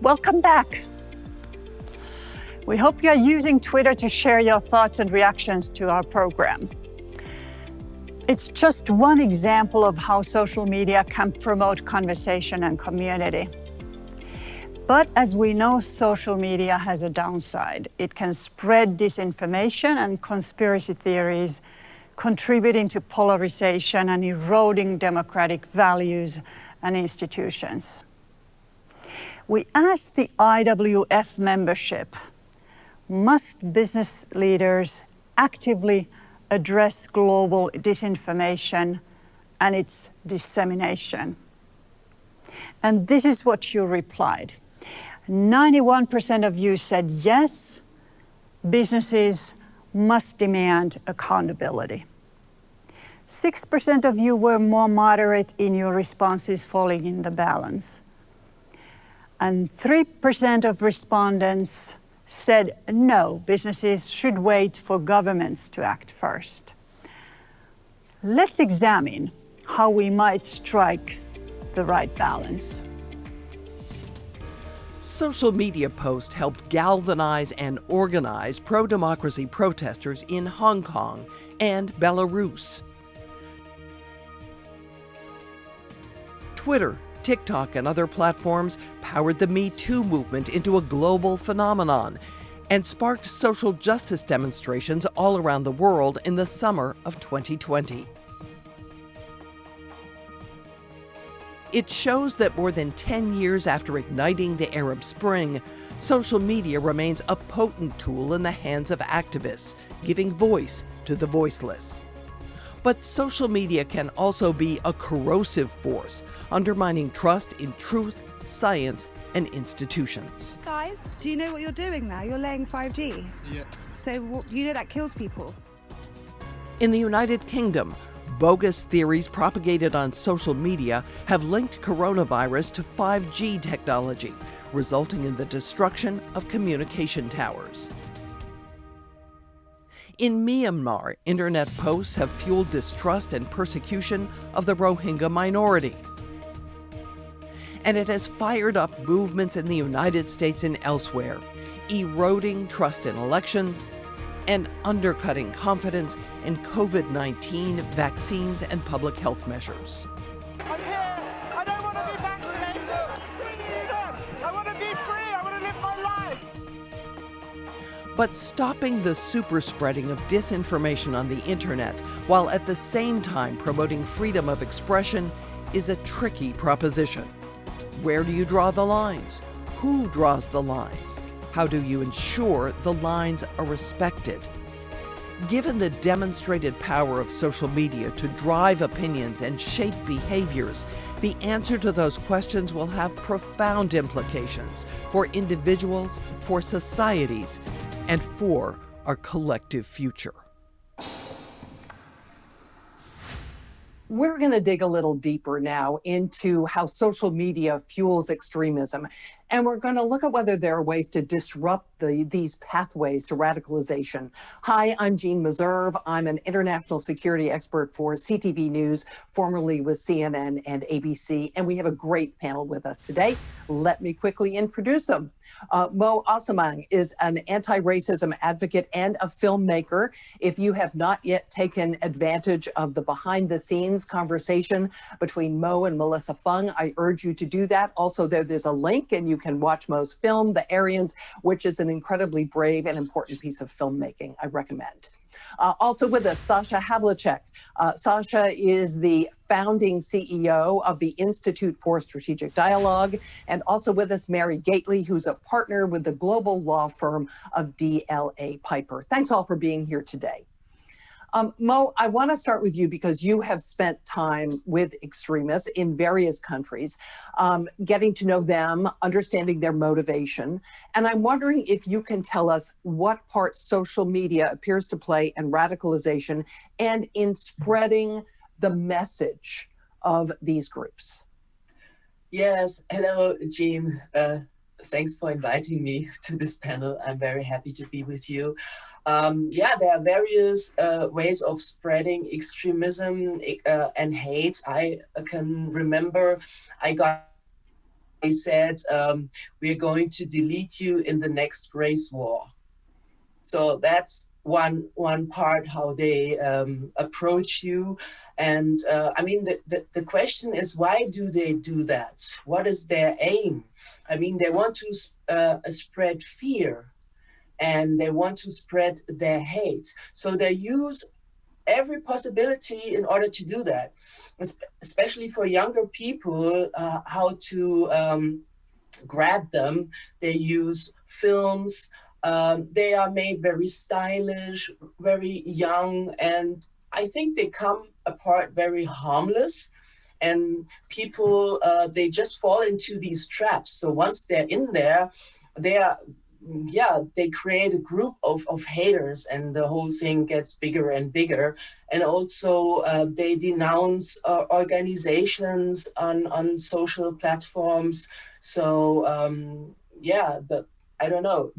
Welcome back. We hope you are using Twitter to share your thoughts and reactions to our program. It's just one example of how social media can promote conversation and community. But as we know, social media has a downside. It can spread disinformation and conspiracy theories, contributing to polarization and eroding democratic values and institutions. We asked the IWF membership, must business leaders actively address global disinformation and its dissemination? And this is what you replied. 91% of you said yes, businesses must demand accountability. 6% of you were more moderate in your responses, falling in the balance. And 3% of respondents said no, businesses should wait for governments to act first. Let's examine how we might strike the right balance. Social media posts helped galvanize and organize pro-democracy protesters in Hong Kong and Belarus. Twitter, TikTok, and other platforms powered the Me Too movement into a global phenomenon and sparked social justice demonstrations all around the world in the summer of 2020. It shows that more than 10 years after igniting the Arab Spring, social media remains a potent tool in the hands of activists, giving voice to the voiceless. But social media can also be a corrosive force, undermining trust in truth, science, and institutions. Guys, do you know what you're doing now? You're laying 5G. Yeah. So you know that kills people. In the United Kingdom, bogus theories propagated on social media have linked coronavirus to 5G technology, resulting in the destruction of communication towers. In Myanmar, internet posts have fueled distrust and persecution of the Rohingya minority. And it has fired up movements in the United States and elsewhere, eroding trust in elections and undercutting confidence in COVID-19 vaccines and public health measures. I'm here. I don't want to be vaccinated. I want to be free. I want to live my life. But stopping the super spreading of disinformation on the internet, while at the same time promoting freedom of expression, is a tricky proposition. Where do you draw the lines? Who draws the lines? How do you ensure the lines are respected? Given the demonstrated power of social media to drive opinions and shape behaviors, the answer to those questions will have profound implications for individuals, for societies, and for our collective future. We're going to dig a little deeper now into how social media fuels extremism. And we're going to look at whether there are ways to disrupt these pathways to radicalization. Hi, I'm Jean Meserve. I'm an international security expert for CTV News, formerly with CNN and ABC. And we have a great panel with us today. Let me quickly introduce them. Mo Asamang is an anti-racism advocate and a filmmaker. If you have not yet taken advantage of the behind-the-scenes conversation between Mo and Melissa Fung, I urge you to do that. Also, there's a link, and you can watch Mo's film, The Aryans, which is an incredibly brave and important piece of filmmaking. I recommend. Also with us, Sasha Havlicek. Sasha is the founding CEO of the Institute for Strategic Dialogue, and also with us, Mary Gately, who's a partner with the global law firm of DLA Piper. Thanks all for being here today. Mo, I want to start with you because you have spent time with extremists in various countries, getting to know them, understanding their motivation. And I'm wondering if you can tell us what part social media appears to play in radicalization and in spreading the message of these groups. Yes, hello, Jean. Thanks for inviting me to this panel. I'm very happy to be with you. Yeah, there are various ways of spreading extremism and hate. I can remember I got said, we're going to delete you in the next race war. So that's one part how they approach you. And I mean, the question is, why do they do that? What is their aim? I mean, they want to spread fear, and they want to spread their hate. So they use every possibility in order to do that, especially for younger people, how to grab them. They use films. They are made very stylish, very young, and I think they come apart very harmless. And people, they just fall into these traps. So once they're in there, they create a group of haters, and the whole thing gets bigger and bigger. And also they denounce organizations on social platforms. So I don't know.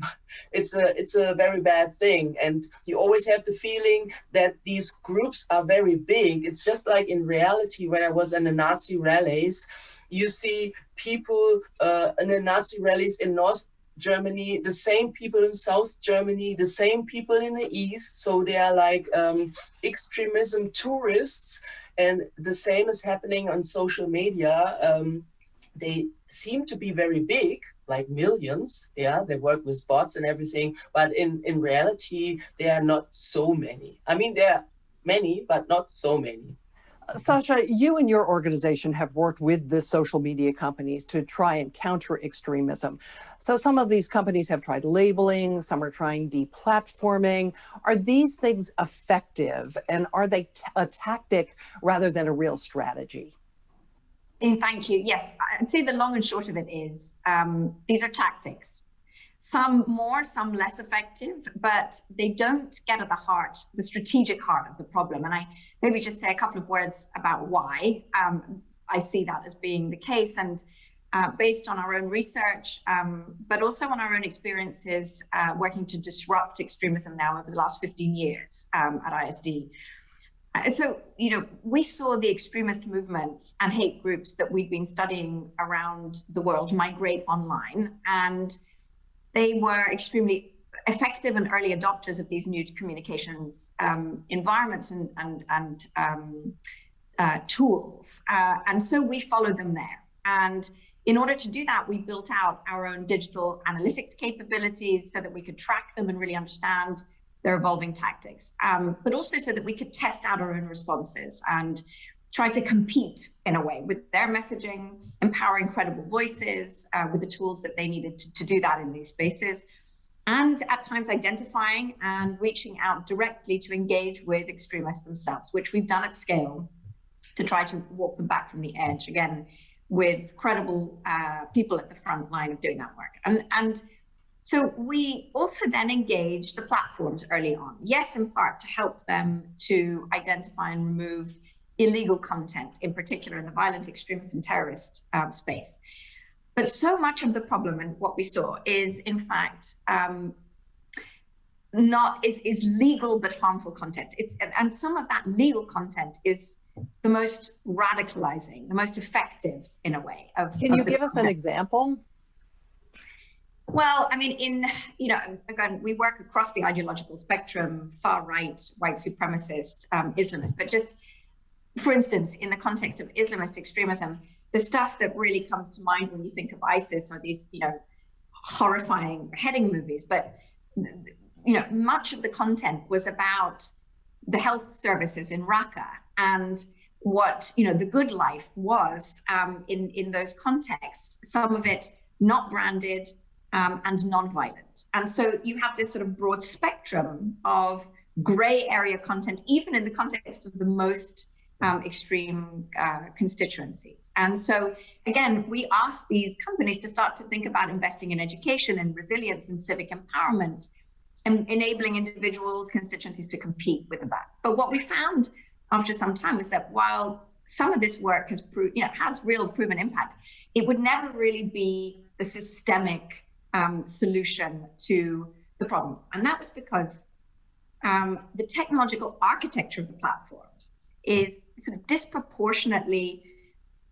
It's a very bad thing, and you always have the feeling that these groups are very big. It's just like in reality, when I was in the Nazi rallies, you see people in the Nazi rallies in North Germany, the same people in South Germany, the same people in the East. So they are like extremism tourists, and the same is happening on social media. They seem to be very big, like millions. Yeah, they work with bots and everything, but in reality, there are not so many. I mean, there are many, but not so many. Sasha, you and your organization have worked with the social media companies to try and counter extremism. So some of these companies have tried labeling, some are trying deplatforming. Are these things effective, and are they a tactic rather than a real strategy? Thank you. Yes, I'd say the long and short of it is these are tactics. Some more, some less effective, but they don't get at the heart, the strategic heart of the problem. And I maybe just say a couple of words about why I see that as being the case. And based on our own research, but also on our own experiences working to disrupt extremism now over the last 15 years at ISD. So, we saw the extremist movements and hate groups that we'd been studying around the world migrate online, and they were extremely effective and early adopters of these new communications environments and tools. And so we followed them there. And in order to do that, we built out our own digital analytics capabilities so that we could track them and really understand their evolving tactics, but also so that we could test out our own responses and try to compete in a way with their messaging, empowering credible voices with the tools that they needed to do that in these spaces, and at times identifying and reaching out directly to engage with extremists themselves, which we've done at scale to try to walk them back from the edge, again, with credible people at the front line of doing that work. And so we also then engaged the platforms early on, yes, in part to help them to identify and remove illegal content, in particular in the violent extremist and terrorist space. But so much of the problem and what we saw is, in fact, is legal but harmful content. And some of that legal content is the most radicalizing, the most effective in a way. Can you give us an example? Well, I mean, again, we work across the ideological spectrum, far right, white supremacist, Islamist, but just, for instance, in the context of Islamist extremism, the stuff that really comes to mind when you think of ISIS are these, horrifying heading movies. But, much of the content was about the health services in Raqqa and what, the good life was in those contexts, some of it not branded, and non-violent. And so you have this sort of broad spectrum of gray area content, even in the context of the most extreme constituencies. And so, again, we asked these companies to start to think about investing in education and resilience and civic empowerment and enabling individuals, constituencies to compete with that. But what we found after some time was that while some of this work has has real proven impact, it would never really be the systemic solution to the problem. And that was because the technological architecture of the platforms is sort of disproportionately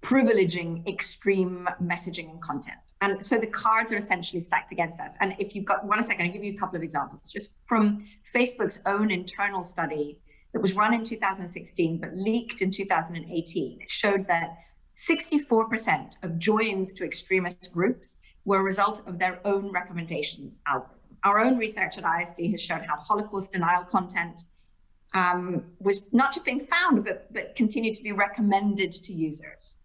privileging extreme messaging and content. And so the cards are essentially stacked against us. And if you've got 1 second, I'll give you a couple of examples just from Facebook's own internal study that was run in 2016, but leaked in 2018. It showed that 64% of joins to extremist groups were a result of their own recommendations algorithm. Our own research at ISD has shown how Holocaust denial content was not just being found, but continued to be recommended to users.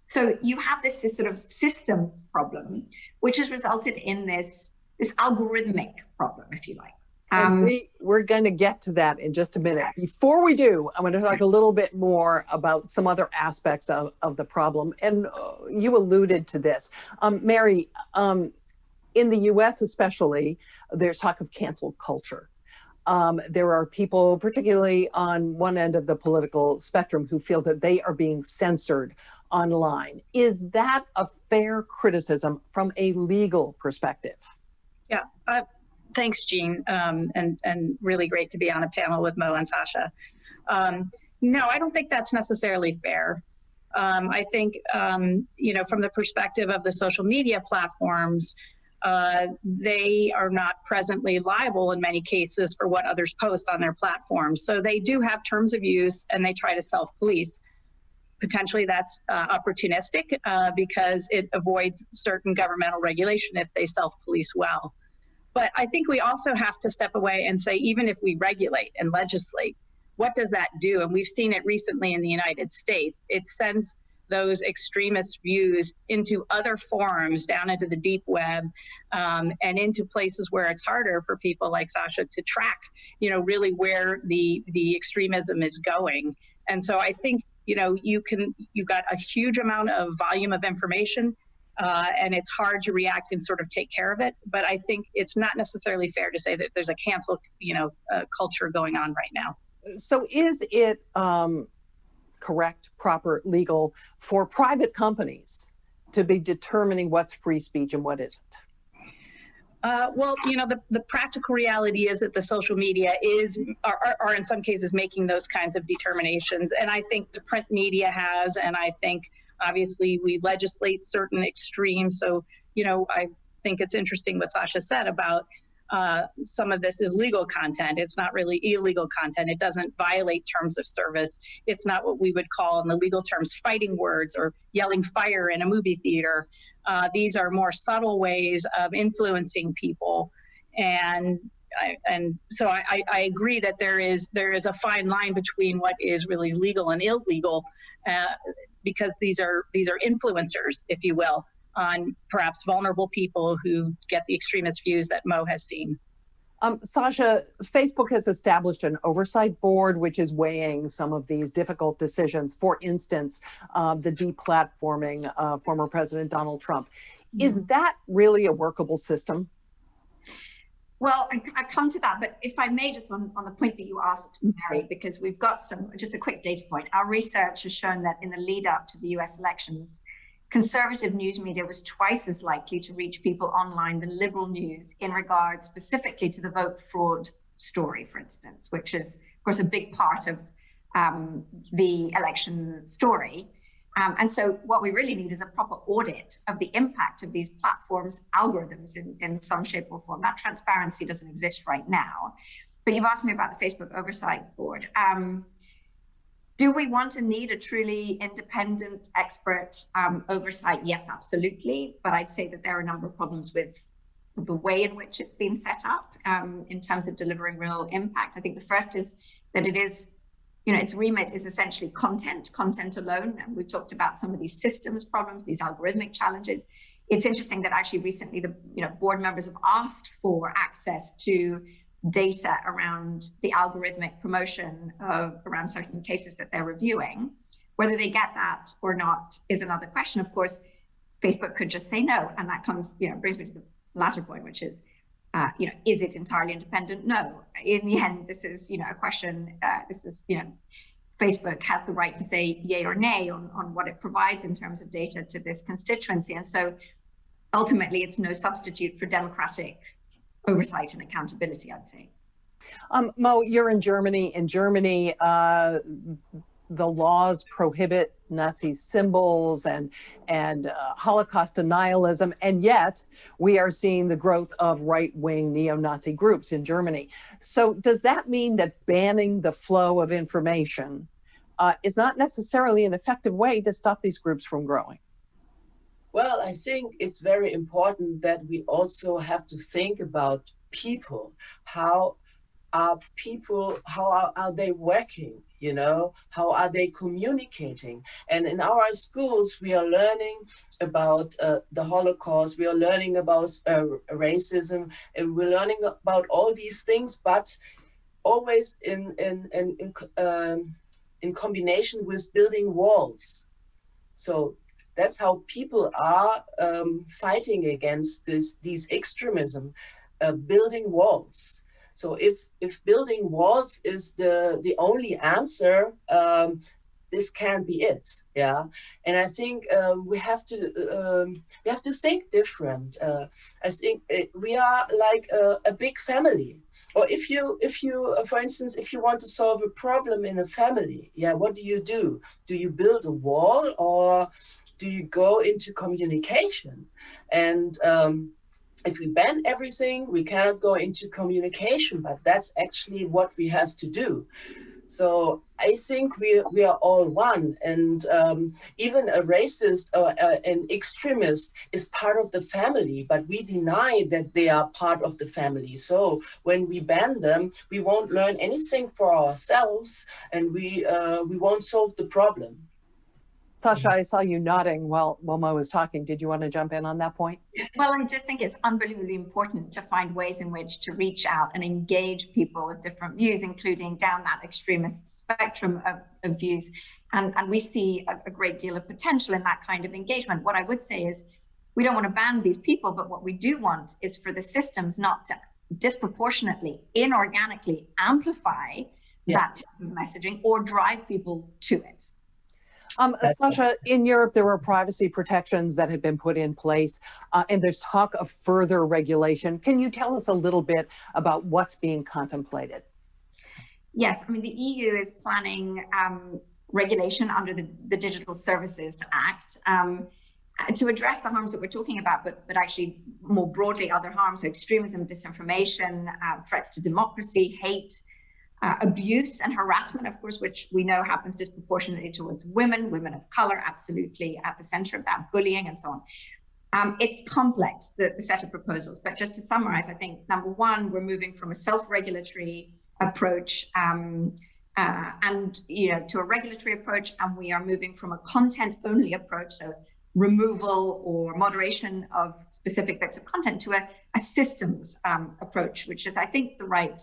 So you have this sort of systems problem, which has resulted in this algorithmic problem, if you like. And we're going to get to that in just a minute. Before we do, I'm going to talk a little bit more about some other aspects of the problem. And you alluded to this. Mary, in the US especially, there's talk of cancel culture. There are people, particularly on one end of the political spectrum, who feel that they are being censored online. Is that a fair criticism from a legal perspective? Yeah, thanks, Jean, and really great to be on a panel with Mo and Sasha. No, I don't think that's necessarily fair. I think, you know, from the perspective of the social media platforms, they are not presently liable in many cases for what others post on their platforms. So they do have terms of use and they try to self-police. Potentially that's opportunistic because it avoids certain governmental regulation if they self-police well. But I think we also have to step away and say, even if we regulate and legislate, what does that do? And we've seen it recently in the United States. It sends those extremist views into other forums, down into the deep web, and into places where it's harder for people like Sasha to track, you know, really where the extremism is going. And so I think, you know, you've got a huge amount of volume of information, and it's hard to react and sort of take care of it. But I think it's not necessarily fair to say that there's a cancel, you know, culture going on right now. So is it correct, proper, legal for private companies to be determining what's free speech and what isn't? Well, you know, the practical reality is that the social media are in some cases making those kinds of determinations. And I think the print media has, and I think obviously we legislate certain extremes. So, you know, I think it's interesting what Sasha said about some of this is legal content. It's not really illegal content. It doesn't violate terms of service. It's not what we would call in the legal terms fighting words or yelling fire in a movie theater. These are more subtle ways of influencing people. And so I agree that there is a fine line between what is really legal and illegal, because these are influencers, if you will, on perhaps vulnerable people who get the extremist views that Mo has seen. Sasha, Facebook has established an oversight board which is weighing some of these difficult decisions. For instance, the deplatforming former President Donald Trump. Is that really a workable system? Well, I come to that, but if I may, just on the point that you asked, Mary, because we've got just a quick data point. Our research has shown that in the lead up to the US elections, conservative news media was twice as likely to reach people online than liberal news in regard specifically to the vote fraud story, for instance, which is, of course, a big part of the election story. And so what we really need is a proper audit of the impact of these platforms' algorithms in some shape or form. That transparency doesn't exist right now. But you've asked me about the Facebook Oversight Board. Do we want to need a truly independent expert oversight? Yes, absolutely. But I'd say that there are a number of problems with the way in which it's been set up in terms of delivering real impact. I think the first is that it is, you know, its remit is essentially content alone. And we've talked about some of these systems problems, these algorithmic challenges. It's interesting that actually recently the board members have asked for access to data around the algorithmic promotion of around certain cases that they're reviewing. Whether they get that or not is another question. Of course, Facebook could just say no, and that comes, brings me to the latter point, which is, is it entirely independent? No. In the end, this is, a question. Facebook has the right to say yay or nay on what it provides in terms of data to this constituency, and so ultimately, it's no substitute for democratic oversight and accountability, I'd say. Mo, you're in Germany. In Germany, the laws prohibit Nazi symbols and Holocaust denialism, and yet we are seeing the growth of right-wing neo-Nazi groups in Germany. So does that mean that banning the flow of information is not necessarily an effective way to stop these groups from growing? Well, I think it's very important that we also have to think about people. How are they working? You know, how are they communicating? And in our schools, we are learning about the Holocaust, we are learning about racism, and we're learning about all these things, but always in combination with building walls. So that's how people are fighting against these extremism, building walls. So if building walls is the only answer, this can't be it. Yeah, and I think we have to think different. I think we are like a big family. Or if you, for instance, if you want to solve a problem in a family, yeah, what do? Do you build a wall, or do you go into communication? And if we ban everything, we cannot go into communication, but that's actually what we have to do. So I think we are all one, and even a racist or an extremist is part of the family, but we deny that they are part of the family. So when we ban them, we won't learn anything for ourselves, and we won't solve the problem. Sasha, I saw you nodding while Mo was talking. Did you want to jump in on that point? Well, I just think it's unbelievably important to find ways in which to reach out and engage people of different views, including down that extremist spectrum of views. And we see a great deal of potential in that kind of engagement. What I would say is we don't want to ban these people, but what we do want is for the systems not to disproportionately, inorganically amplify that type of messaging or drive people to it. Sasha, in Europe, there were privacy protections that have been put in place, and there's talk of further regulation. Can you tell us a little bit about what's being contemplated? Yes, I mean, the EU is planning regulation under the Digital Services Act to address the harms that we're talking about, but actually more broadly other harms, so extremism, disinformation, threats to democracy, hate, abuse and harassment, of course, which we know happens disproportionately towards women of color, absolutely at the center of that, bullying and so on. It's complex, the set of proposals, but just to summarize, I think, number one, we're moving from a self-regulatory approach and to a regulatory approach, and we are moving from a content-only approach, so removal or moderation of specific bits of content, to a systems approach, which is, I think, the right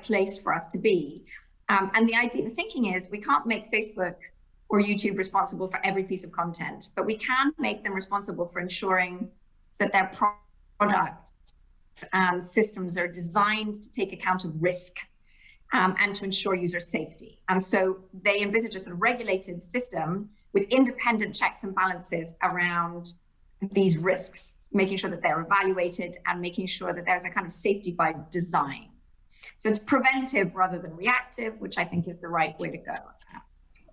place for us to be. And the thinking is, we can't make Facebook or YouTube responsible for every piece of content, but we can make them responsible for ensuring that their products and systems are designed to take account of risk and to ensure user safety. And so they envisage a sort of regulated system with independent checks and balances around these risks, making sure that they're evaluated and making sure that there's a kind of safety by design. So it's preventive rather than reactive, which I think is the right way to go.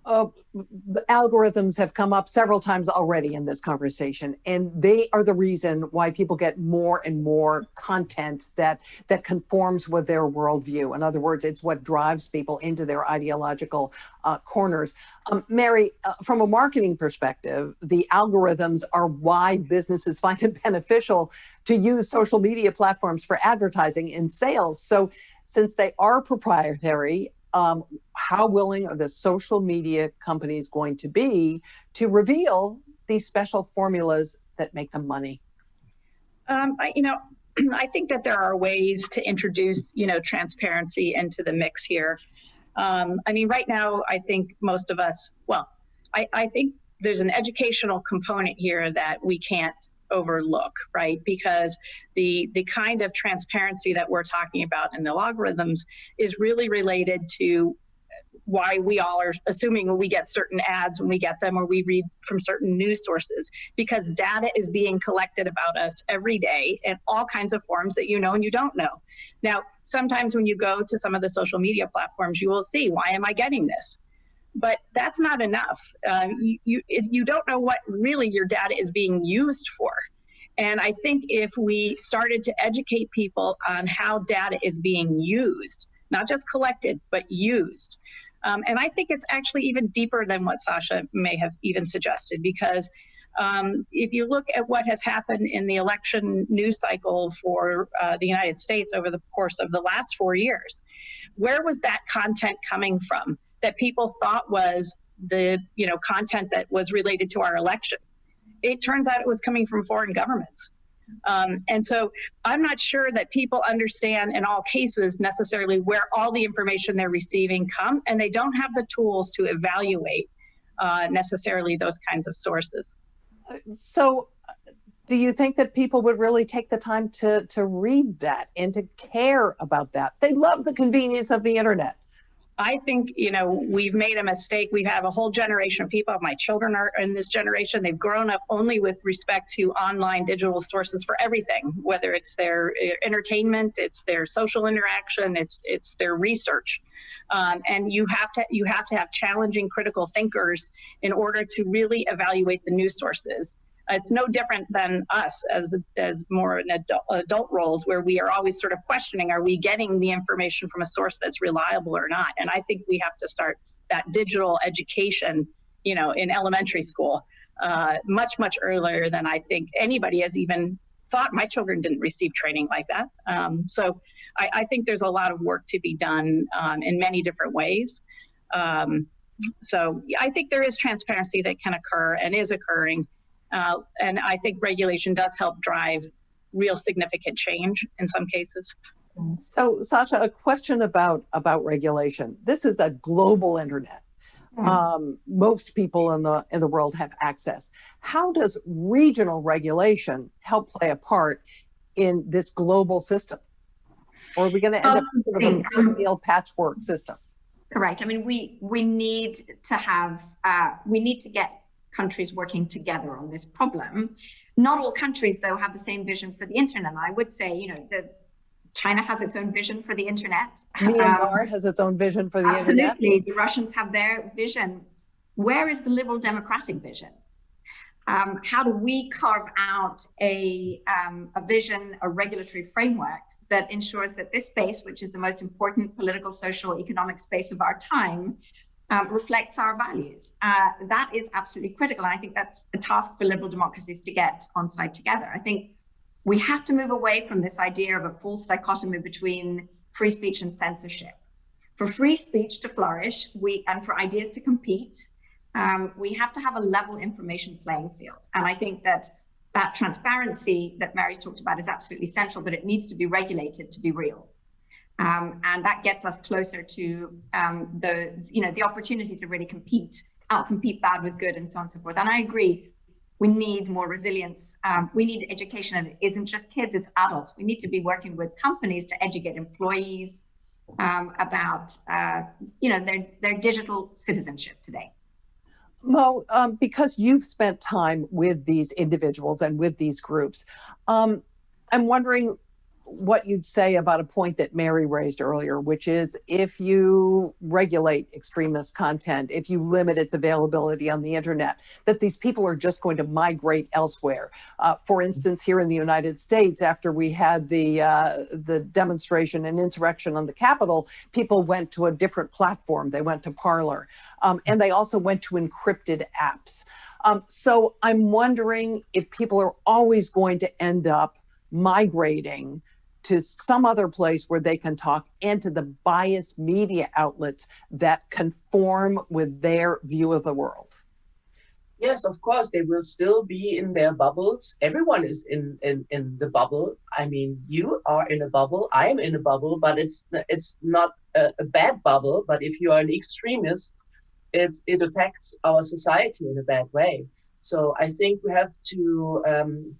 The algorithms have come up several times already in this conversation, and they are the reason why people get more and more content that conforms with their worldview. In other words, it's what drives people into their ideological corners. Mary, from a marketing perspective, the algorithms are why businesses find it beneficial to use social media platforms for advertising and sales. So since they are proprietary, how willing are the social media companies going to be to reveal these special formulas that make them money? I think that there are ways to introduce, transparency into the mix here. Right now, I think most of us, I think there's an educational component here that we can't overlook, right? Because the kind of transparency that we're talking about in the algorithms is really related to why we all are assuming we get certain ads when we get them, or we read from certain news sources, because data is being collected about us every day in all kinds of forms that you know and you don't know. Now, sometimes when you go to some of the social media platforms, you will see, why am I getting this? but that's not enough. You don't know what really your data is being used for. And I think if we started to educate people on how data is being used, not just collected, but used. And I think it's actually even deeper than what Sasha may have even suggested, because if you look at what has happened in the election news cycle for the United States over the course of the last 4 years, where was that content coming from that people thought was the content that was related to our election? It turns out it was coming from foreign governments. And so I'm not sure that people understand in all cases necessarily where all the information they're receiving come, and they don't have the tools to evaluate necessarily those kinds of sources. So do you think that people would really take the time to read that and to care about that? They love the convenience of the internet. I think, we've made a mistake. We have a whole generation of people. My children are in this generation. They've grown up only with respect to online digital sources for everything, whether it's their entertainment, it's their social interaction, it's their research. And you have to have challenging critical thinkers in order to really evaluate the news sources. It's no different than us as more in adult roles, where we are always sort of questioning, are we getting the information from a source that's reliable or not? And I think we have to start that digital education, in elementary school, much, much earlier than I think anybody has even thought. My children didn't receive training like that. So I think there's a lot of work to be done in many different ways. So I think there is transparency that can occur and is occurring. And I think regulation does help drive real significant change in some cases. So, Sasha, a question about regulation. This is a global internet. Most people in the world have access. How does regional regulation help play a part in this global system? Or are we going to end up with a piecemeal patchwork system? Correct. I mean, we need to get countries working together on this problem. Not all countries, though, have the same vision for the internet. And I would say, China has its own vision for the internet. Myanmar has its own vision for the internet. Absolutely. The Russians have their vision. Where is the liberal democratic vision? How do we carve out a vision, a regulatory framework that ensures that this space, which is the most important political, social, economic space of our time, reflects our values? That is absolutely critical. And I think that's a task for liberal democracies to get on side together. I think we have to move away from this idea of a false dichotomy between free speech and censorship. For free speech to flourish, and for ideas to compete, we have to have a level information playing field. And I think that transparency that Mary's talked about is absolutely essential, but it needs to be regulated to be real. And that gets us closer to the opportunity to really outcompete bad with good, and so on and so forth. And I agree, we need more resilience. We need education, and it isn't just kids, it's adults. We need to be working with companies to educate employees about their digital citizenship today. Mo, because you've spent time with these individuals and with these groups, I'm wondering what you'd say about a point that Mary raised earlier, which is if you regulate extremist content, if you limit its availability on the internet, that these people are just going to migrate elsewhere. For instance, here in the United States, after we had the demonstration and insurrection on the Capitol, people went to a different platform. They went to Parler, and they also went to encrypted apps. So I'm wondering if people are always going to end up migrating to some other place where they can talk, and to the biased media outlets that conform with their view of the world. Yes, of course, they will still be in their bubbles. Everyone is in the bubble. I mean, you are in a bubble, I am in a bubble, but it's not a bad bubble. But if you are an extremist, it affects our society in a bad way. So I think we have to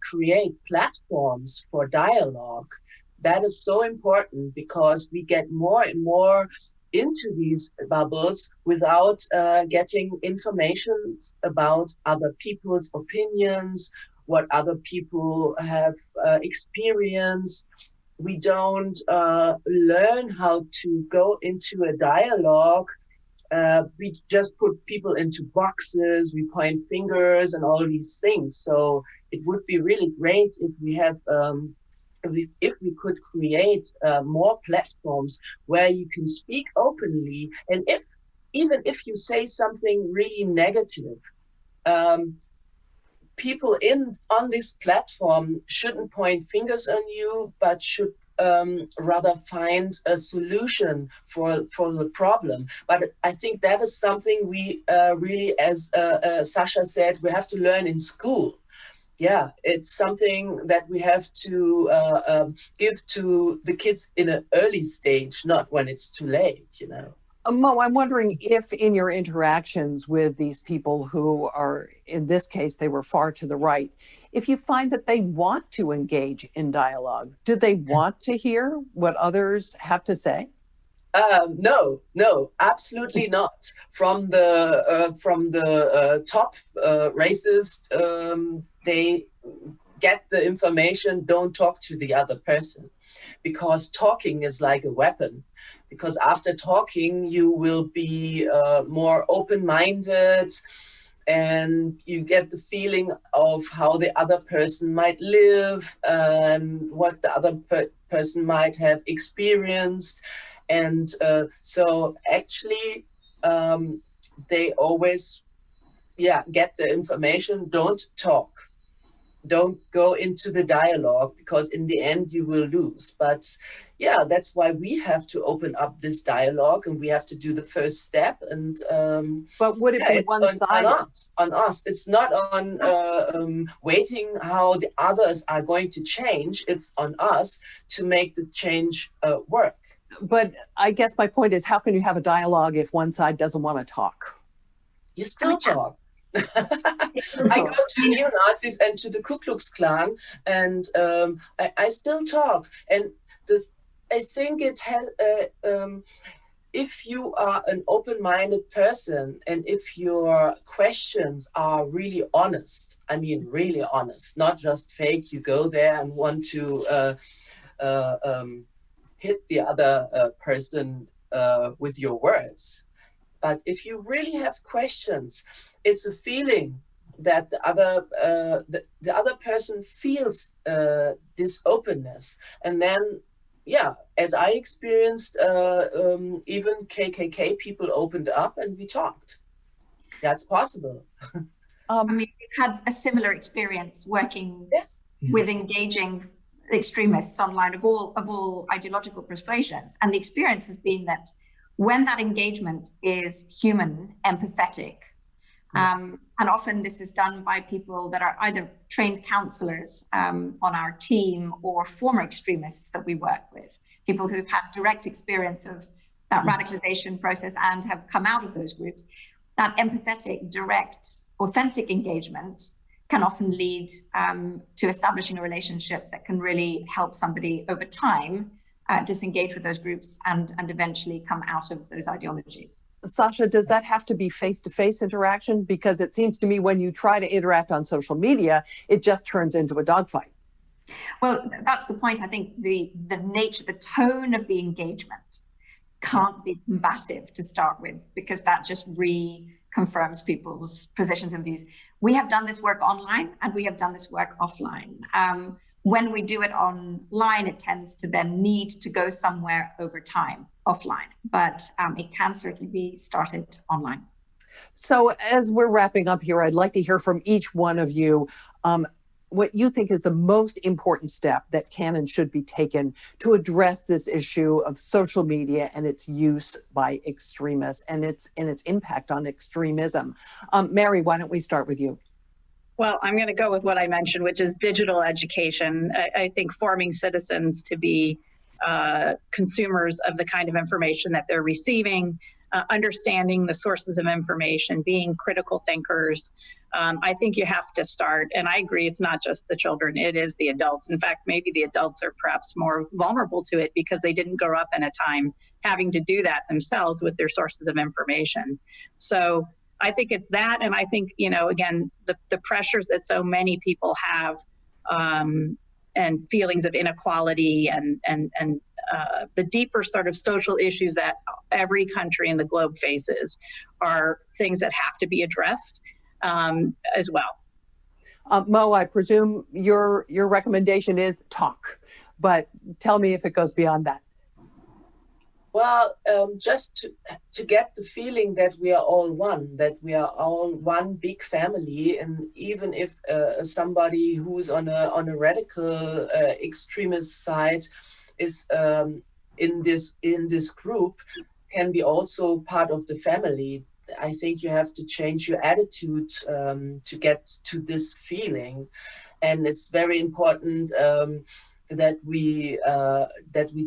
create platforms for dialogue. That is so important, because we get more and more into these bubbles without getting information about other people's opinions, what other people have experienced. We don't learn how to go into a dialogue we just put people into boxes, we point fingers and all these things. So it would be really great if we have, if we could create more platforms where you can speak openly, and even if you say something really negative, people on this platform shouldn't point fingers on you, but should rather find a solution for the problem. But I think that is something we really, as Sasha said, we have to learn in school. Yeah, it's something that we have to give to the kids in an early stage, not when it's too late, you know. Mo, I'm wondering if in your interactions with these people who are, in this case, they were far to the right, if you find that they want to engage in dialogue, do they want to hear what others have to say? No, absolutely not. From the top racist, they get the information, don't talk to the other person, because talking is like a weapon. Because after talking, you will be more open-minded, and you get the feeling of how the other person might live, what the other person might have experienced. And so actually, they always, get the information, don't talk. Don't go into the dialogue, because in the end you will lose. But that's why we have to open up this dialogue, and we have to do the first step. And but would it be one-sided? On us. It's not on waiting how the others are going to change. It's on us to make the change work. But I guess my point is, how can you have a dialogue if one side doesn't want to talk? You still talk. I go to neo-Nazis and to the Ku Klux Klan, and I still talk. And I think it has, if you are an open-minded person, and if your questions are really honest, I mean really honest, not just fake, you go there and want to hit the other person with your words. But if you really have questions, it's a feeling that the other person feels this openness. And then, as I experienced, even KKK people opened up and we talked. That's possible. I mean, we've had a similar experience working with engaging extremists online of all ideological persuasions. And the experience has been that when that engagement is human, empathetic, and often this is done by people that are either trained counselors on our team or former extremists that we work with, people who've had direct experience of that radicalization process and have come out of those groups. That empathetic, direct, authentic engagement can often lead to establishing a relationship that can really help somebody over time disengage with those groups and eventually come out of those ideologies. Sasha, does that have to be face-to-face interaction? Because it seems to me when you try to interact on social media, it just turns into a dogfight. Well, that's the point. I think the nature, the tone of the engagement can't be combative to start with, because that just reconfirms people's positions and views. We have done this work online and we have done this work offline. When we do it online, it tends to then need to go somewhere over time offline, but it can certainly be started online. So as we're wrapping up here, I'd like to hear from each one of you what you think is the most important step that can and should be taken to address this issue of social media and its use by extremists and its impact on extremism. Mary, why don't we start with you? Well, I'm going to go with what I mentioned, which is digital education. I think forming citizens to be consumers of the kind of information that they're receiving, understanding the sources of information, being critical thinkers. I think you have to start, and I agree, it's not just the children, it is the adults. In fact, maybe the adults are perhaps more vulnerable to it because they didn't grow up in a time having to do that themselves with their sources of information. So I think it's that, and I think, again, the pressures that so many people have and feelings of inequality and the deeper sort of social issues that every country in the globe faces are things that have to be addressed as well. Mo, I presume your recommendation is talk, but tell me if it goes beyond that. Well, just to get the feeling that we are all one, that we are all one big family, and even if somebody who's on a radical extremist side is in this group, can be also part of the family. I think you have to change your attitude to get to this feeling, and it's very important that we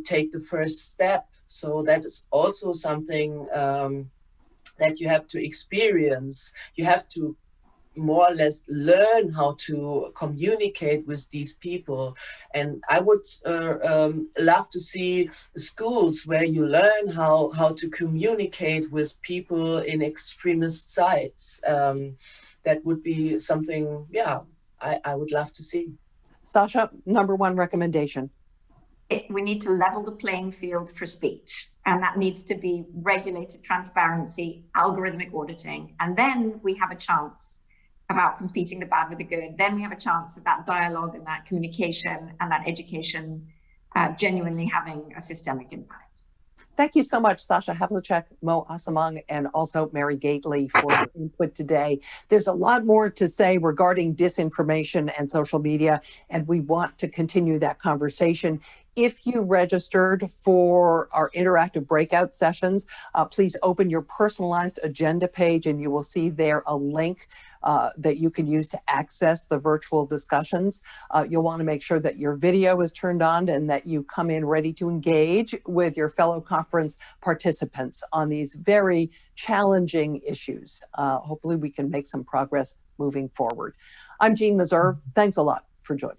take the first step. So that is also something that you have to experience. You have to more or less learn how to communicate with these people. And I would love to see schools where you learn how to communicate with people in extremist sides. That would be something, yeah, I would love to see. Sasha, number one recommendation. We need to level the playing field for speech, and that needs to be regulated transparency, algorithmic auditing, and then we have a chance about competing the bad with the good. Then we have a chance of that dialogue and that communication and that education genuinely having a systemic impact. Thank you so much, Sasha Havlicek, Mo Asamang, and also Mary Gately for your input today. There's a lot more to say regarding disinformation and social media, and we want to continue that conversation. If you registered for our interactive breakout sessions, please open your personalized agenda page and you will see there a link that you can use to access the virtual discussions. You'll want to make sure that your video is turned on and that you come in ready to engage with your fellow conference participants on these very challenging issues. Hopefully we can make some progress moving forward. I'm Jean Meserve. Thanks a lot for joining.